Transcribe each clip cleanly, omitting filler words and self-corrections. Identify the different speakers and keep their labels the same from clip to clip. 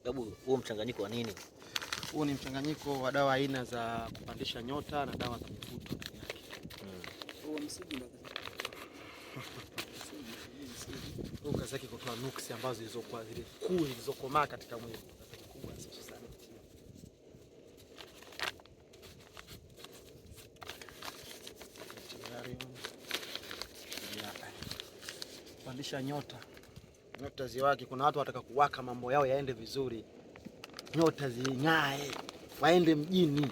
Speaker 1: Sababu huo mchanganyiko wa nini?
Speaker 2: Huu ni mchanganyiko wa dawa aina za kupandisha nyota na dawa za mvuto ndani yake.
Speaker 3: Huo msigi ndio
Speaker 2: kazi yake kutoa nuksi ambazo zilizokuwa zile kuu zilizokomaa katika mwili. Kubwa sana. Kupandisha nyota. Nyota ziwake, kuna watu wataka kuwaka mambo yao yaende vizuri. Nyota zing'ae, waende mjini.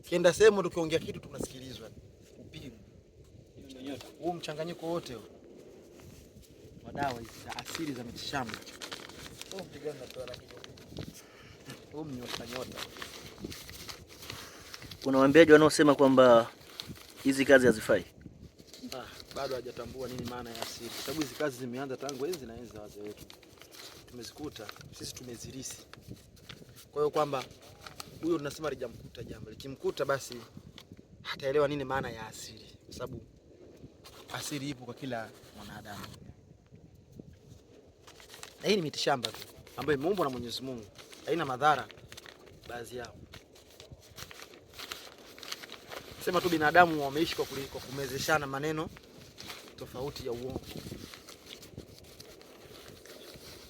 Speaker 2: Kienda sehemu tukiongea kitu tunasikilizwa. Upimu. Hiyo nyota. Huu mchanganyiko wote wa dawa hizi za asili za mitishamba. Huu mpigano natoa rangi. Huu nyota.
Speaker 1: Kuna waambiaji wanaosema kwamba hizi kazi hazifai.
Speaker 2: Bado hajatambua nini maana ya asili. Sababu hizi kazi zimeanza tangu enzi na enzi za wazee wetu. Tumezikuta, sisi tumezirisi. Kwa hiyo kwamba huyo tunasema lijamkuta jambo. Likimkuta basi hataelewa nini maana ya asili. Kwa sababu asili ipo kwa kila mwanadamu. Na hii ni mitishamba tu ambayo imeumbwa na Mwenyezi Mungu. Haina madhara baadhi yao. Sema tu binadamu wameishi kwa kumezeshana maneno tofauti ya uongo.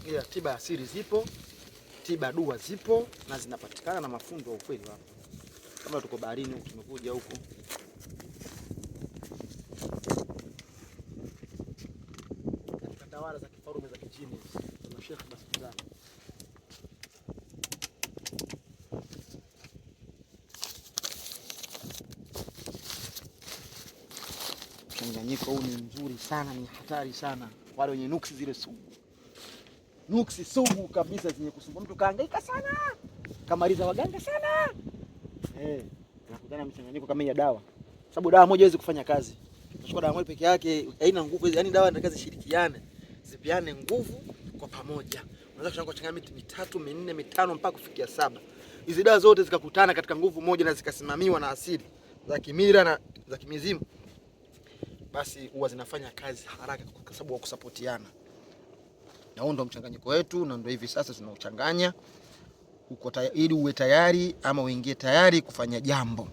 Speaker 2: Ila tiba asili zipo, tiba dua zipo na zinapatikana na mafunzo ya ukweli wapo. Kama tuko baharini huku tumekuja huku. Katika tawala za kifarume za kichini na Sheikh Basmuzan. Mchanganyiko huu ni mzuri sana, ni hatari sana. Wale wenye nuksi zile sugu. Nuksi sugu kabisa zenye kusumbua mtu kaangaika sana. Kamaliza waganga sana. Nakutana mchanganyiko kama ya dawa. Sababu dawa moja haiwezi kufanya kazi. Unachukua dawa moja peke yake haina nguvu, yaani dawa inataka zishirikiane. Zipiane nguvu kwa pamoja. Unaweza kuchanganya miti 3, 4, 5 mpaka kufikia 7. Hizi dawa zote zikakutana katika nguvu moja na zikasimamiwa na asili za kimira na za kimizimu. Basi huwa zinafanya kazi haraka kwa sababu wa kusapotiana. Na huo ndo mchanganyiko wetu na ndio hivi sasa tunauchanganya. Uko ili uwe tayari ama uingie tayari kufanya jambo.